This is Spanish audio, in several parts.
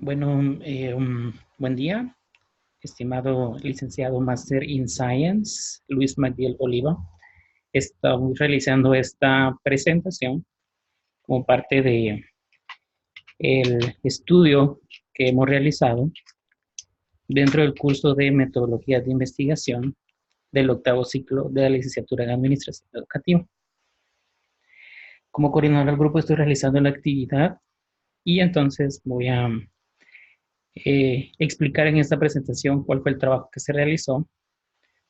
Bueno, buen día, estimado licenciado Master in Science, Luis Magdiel Oliva. Estamos realizando esta presentación como parte de el estudio que hemos realizado dentro del curso de metodologías de investigación del octavo ciclo de la licenciatura en Administración Educativa. Como coordinador del grupo estoy realizando la actividad y entonces voy a explicar en esta presentación cuál fue el trabajo que se realizó,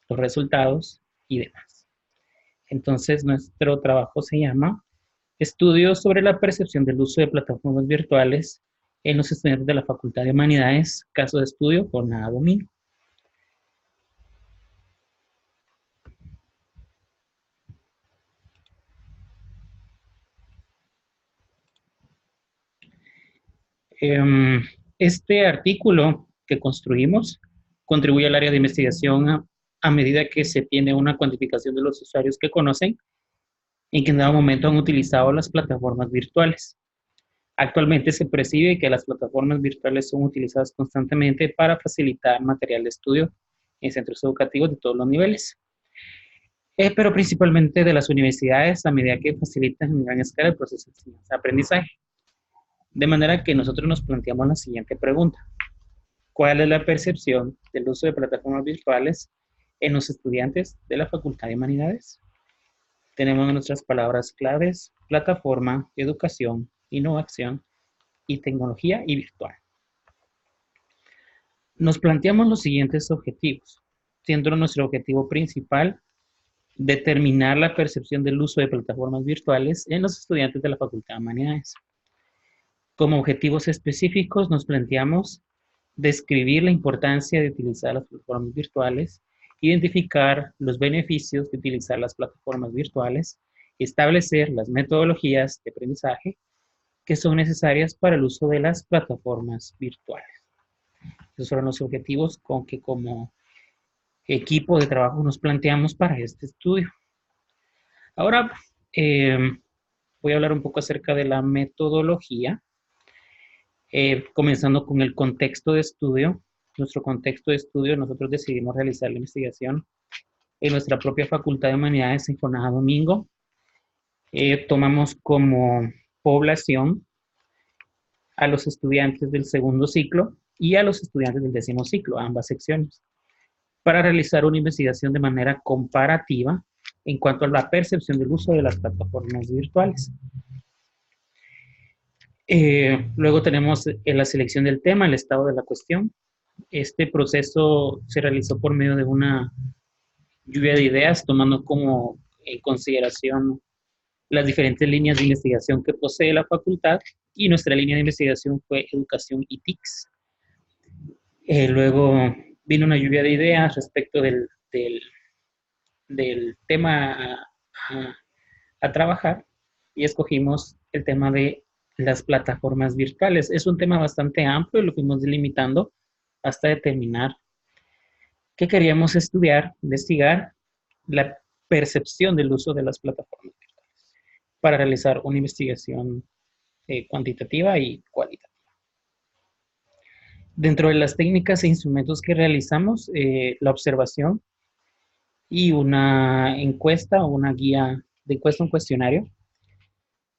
los resultados y demás. Entonces, nuestro trabajo se llama Estudios sobre la percepción del uso de plataformas virtuales en los estudiantes de la Facultad de Humanidades, caso de estudio, jornada domingo. Este artículo que construimos contribuye al área de investigación a medida que se tiene una cuantificación de los usuarios que conocen y que en dado momento han utilizado las plataformas virtuales. Actualmente se percibe que las plataformas virtuales son utilizadas constantemente para facilitar material de estudio en centros educativos de todos los niveles, pero principalmente de las universidades a medida que facilitan en gran escala el proceso de enseñanza-aprendizaje. De manera que nosotros nos planteamos la siguiente pregunta. ¿Cuál es la percepción del uso de plataformas virtuales en los estudiantes de la Facultad de Humanidades? Tenemos nuestras palabras claves: plataforma, educación, innovación y tecnología y virtual. Nos planteamos los siguientes objetivos, siendo nuestro objetivo principal determinar la percepción del uso de plataformas virtuales en los estudiantes de la Facultad de Humanidades. Como objetivos específicos nos planteamos describir la importancia de utilizar las plataformas virtuales, identificar los beneficios de utilizar las plataformas virtuales, establecer las metodologías de aprendizaje que son necesarias para el uso de las plataformas virtuales. Esos fueron los objetivos con que como equipo de trabajo nos planteamos para este estudio. Ahora voy a hablar un poco acerca de la metodología, comenzando con el contexto de estudio. Nuestro contexto de estudio, nosotros decidimos realizar la investigación en nuestra propia Facultad de Humanidades en jornada domingo. Tomamos como población a los estudiantes del segundo ciclo y a los estudiantes del décimo ciclo, ambas secciones, para realizar una investigación de manera comparativa en cuanto a la percepción del uso de las plataformas virtuales. Luego tenemos la selección del tema, el estado de la cuestión. Este proceso se realizó por medio de una lluvia de ideas, tomando como en consideración las diferentes líneas de investigación que posee la facultad, y nuestra línea de investigación fue educación y TICS. Luego vino una lluvia de ideas respecto del tema a trabajar, y escogimos el tema de las plataformas virtuales. Es un tema bastante amplio y lo fuimos delimitando hasta determinar que queríamos estudiar, investigar la percepción del uso de las plataformas virtuales para realizar una investigación cuantitativa y cualitativa. Dentro de las técnicas e instrumentos que realizamos, la observación y una encuesta o una guía de encuesta, un cuestionario,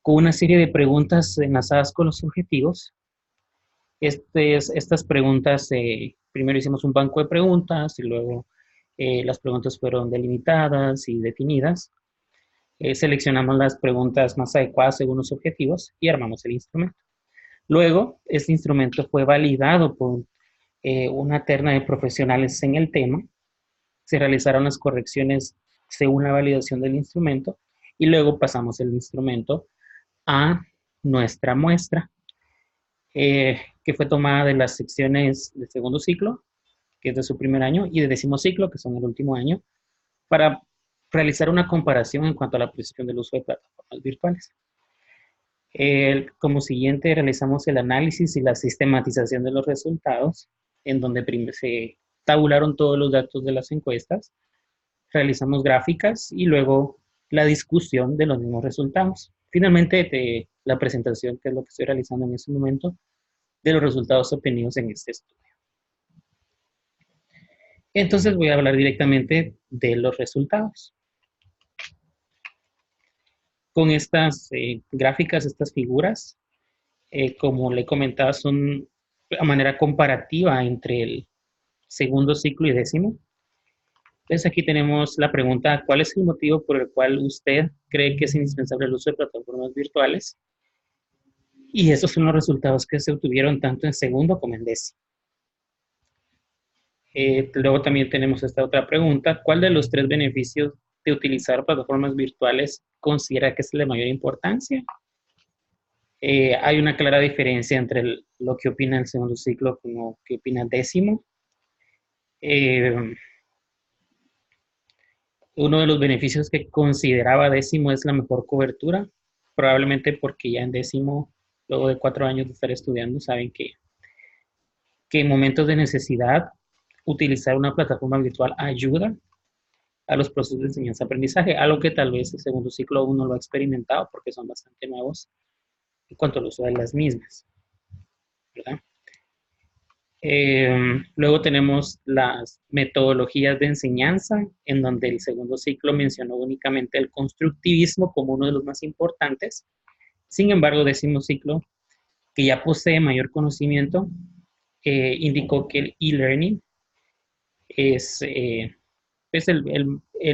con una serie de preguntas enlazadas con los objetivos. Estas preguntas, primero hicimos un banco de preguntas y luego las preguntas fueron delimitadas y definidas. Seleccionamos las preguntas más adecuadas según los objetivos y armamos el instrumento. Luego, este instrumento fue validado por una terna de profesionales en el tema. Se realizaron las correcciones según la validación del instrumento y luego pasamos el instrumento a nuestra muestra, que fue tomada de las secciones del segundo ciclo, que es de su primer año, y de décimo ciclo, que son el último año, para realizar una comparación en cuanto a la precisión del uso de plataformas virtuales. Como siguiente, realizamos el análisis y la sistematización de los resultados, en donde se tabularon todos los datos de las encuestas, realizamos gráficas y luego la discusión de los mismos resultados. Finalmente, la presentación, que es lo que estoy realizando en este momento, de los resultados obtenidos en este estudio. Entonces voy a hablar directamente de los resultados. Con estas gráficas, estas figuras, como le comentaba, son a manera comparativa entre el segundo ciclo y décimo. Entonces aquí tenemos la pregunta, ¿cuál es el motivo por el cual usted cree que es indispensable el uso de plataformas virtuales? Y estos son los resultados que se obtuvieron tanto en segundo como en décimo. Luego también tenemos esta otra pregunta, ¿cuál de los tres beneficios de utilizar plataformas virtuales considera que es de mayor importancia? Hay una clara diferencia entre lo que opina el segundo ciclo y lo que opina el décimo. Uno de los beneficios que consideraba décimo es la mejor cobertura, probablemente porque ya en décimo, luego de 4 años de estar estudiando, saben que en momentos de necesidad, utilizar una plataforma virtual ayuda a los procesos de enseñanza-aprendizaje, algo que tal vez el segundo ciclo aún no lo ha experimentado porque son bastante nuevos en cuanto al uso de las mismas, ¿verdad? Luego tenemos las metodologías de enseñanza, en donde el segundo ciclo mencionó únicamente el constructivismo como uno de los más importantes. Sin embargo, décimo ciclo, que ya posee mayor conocimiento, indicó que el e-learning es el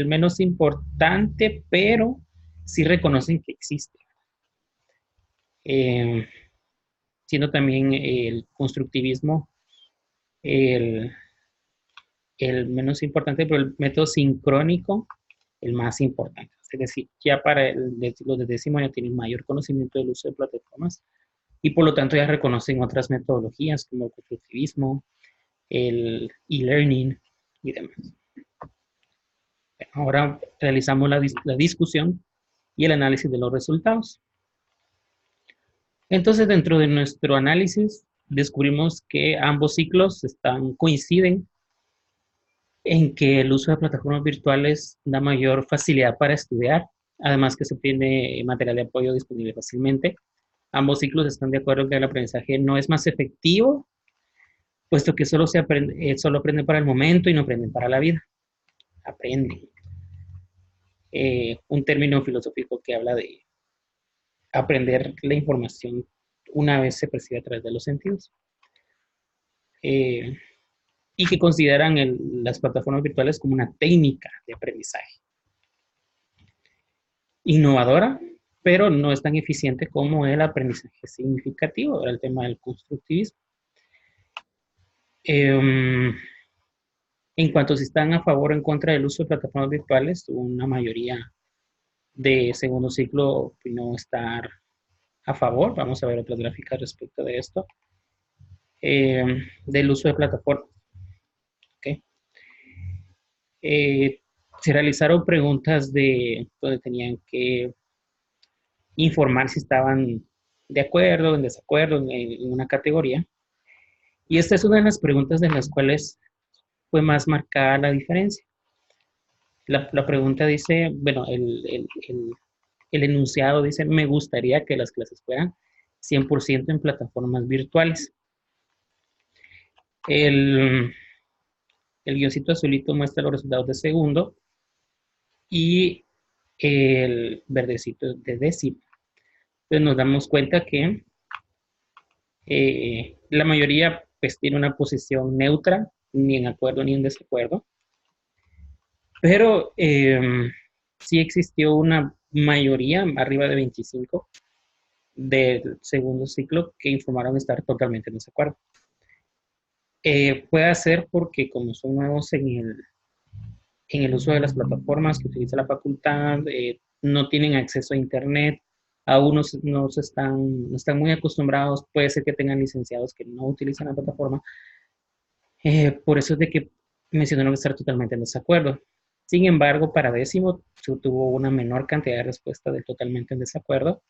menos importante, pero sí reconocen que existe. Siendo también el constructivismo el menos importante, pero el método sincrónico el más importante. Es decir, ya para los de décimo ya tienen mayor conocimiento del uso de plataformas y por lo tanto ya reconocen otras metodologías como el constructivismo, el e-learning y demás. Ahora realizamos la discusión y el análisis de los resultados. Entonces, dentro de nuestro análisis, descubrimos que ambos ciclos coinciden en que el uso de plataformas virtuales da mayor facilidad para estudiar, además que se obtiene material de apoyo disponible fácilmente. Ambos ciclos están de acuerdo en que el aprendizaje no es más efectivo, puesto que solo aprenden para el momento y no aprenden para la vida. Aprenden. Un término filosófico que habla de aprender la información una vez se percibe a través de los sentidos. Y que consideran las plataformas virtuales como una técnica de aprendizaje innovadora, pero no es tan eficiente como el aprendizaje significativo, el tema del constructivismo. En cuanto a si están a favor o en contra del uso de plataformas virtuales, una mayoría de segundo ciclo opinó estar a favor. Vamos a ver otras gráficas respecto de esto. Del uso de plataformas. Okay. Se realizaron preguntas donde tenían que informar si estaban de acuerdo, en desacuerdo, en una categoría. Y esta es una de las preguntas de las cuales fue más marcada la diferencia. La pregunta dice, bueno, el enunciado dice, me gustaría que las clases fueran 100% en plataformas virtuales. El guioncito azulito muestra los resultados de segundo y el verdecito de décimo. Entonces nos damos cuenta que la mayoría pues tiene una posición neutra, ni en acuerdo ni en desacuerdo, pero sí existió una mayoría, arriba de 25, del segundo ciclo que informaron estar totalmente en desacuerdo. Puede ser porque como son nuevos en el uso de las plataformas que utiliza la facultad, no tienen acceso a internet, aún no están muy acostumbrados, puede ser que tengan licenciados que no utilizan la plataforma, por eso es de que mencionaron estar totalmente en desacuerdo. Sin embargo, para décimo se tuvo una menor cantidad de respuesta de totalmente en desacuerdo,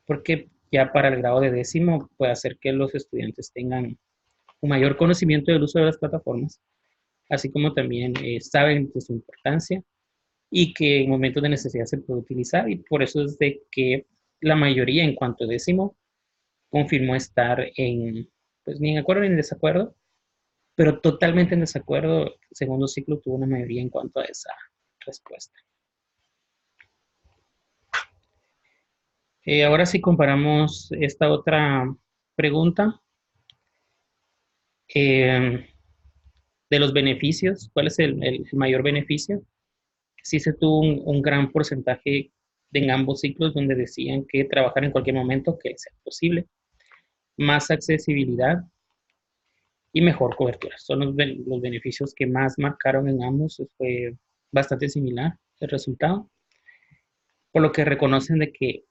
porque ya para el grado de décimo puede hacer que los estudiantes tengan un mayor conocimiento del uso de las plataformas, así como también saben de su importancia y que en momentos de necesidad se puede utilizar, y por eso es de que la mayoría en cuanto a décimo confirmó estar pues ni en acuerdo ni en desacuerdo, pero totalmente en desacuerdo. El segundo ciclo tuvo una mayoría en cuanto a esa respuesta. Ahora si comparamos esta otra pregunta eh, de los beneficios, ¿cuál es el mayor beneficio? Sí se tuvo un gran porcentaje en ambos ciclos donde decían que trabajar en cualquier momento que sea posible, más accesibilidad y mejor cobertura. Son los beneficios que más marcaron en ambos. Fue bastante similar el resultado, por lo que reconocen de que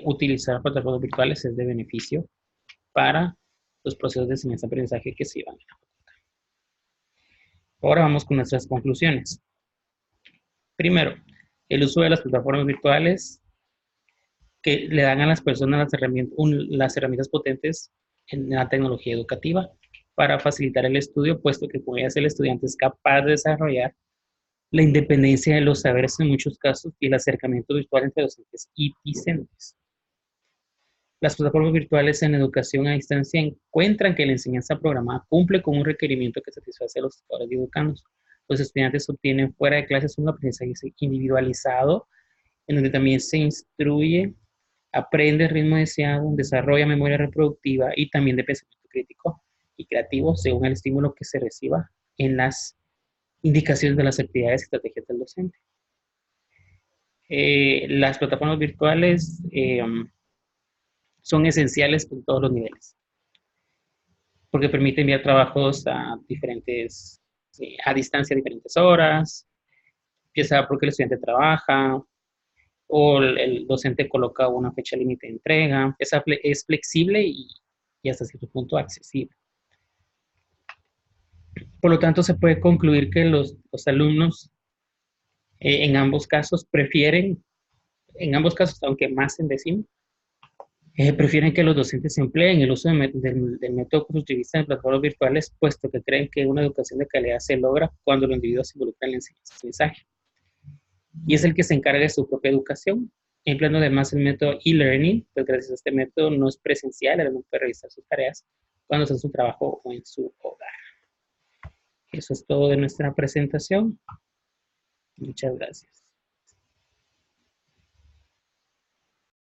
utilizar plataformas virtuales es de beneficio para los procesos de enseñanza-aprendizaje que se llevan. Ahora vamos con nuestras conclusiones. Primero, el uso de las plataformas virtuales que le dan a las personas las herramientas potentes en la tecnología educativa para facilitar el estudio, puesto que con ellas el estudiante es capaz de desarrollar la independencia de los saberes en muchos casos y el acercamiento virtual entre docentes y discentes. Las plataformas virtuales en educación a distancia encuentran que la enseñanza programada cumple con un requerimiento que satisface a los tutores y educandos. Los estudiantes obtienen fuera de clases un aprendizaje individualizado, en donde también se instruye, aprende el ritmo deseado, desarrolla memoria reproductiva y también de pensamiento crítico y creativo según el estímulo que se reciba en las indicaciones de las actividades y estrategias del docente. Las plataformas virtuales son esenciales en todos los niveles, porque permiten enviar trabajos a distancia a diferentes horas, ya sea porque el estudiante trabaja o el docente coloca una fecha límite de entrega. Es flexible y hasta cierto punto accesible. Por lo tanto, se puede concluir que los alumnos en ambos casos aunque más en décimo, prefieren que los docentes empleen el uso del método constructivista en plataformas virtuales, puesto que creen que una educación de calidad se logra cuando los individuos se involucran en la enseñanza-aprendizaje. Y es el que se encarga de su propia educación, empleando además el método e-learning, pues gracias a este método no es presencial, el alumno puede realizar sus tareas cuando está en su trabajo o en su hogar. Eso es todo de nuestra presentación. Muchas gracias.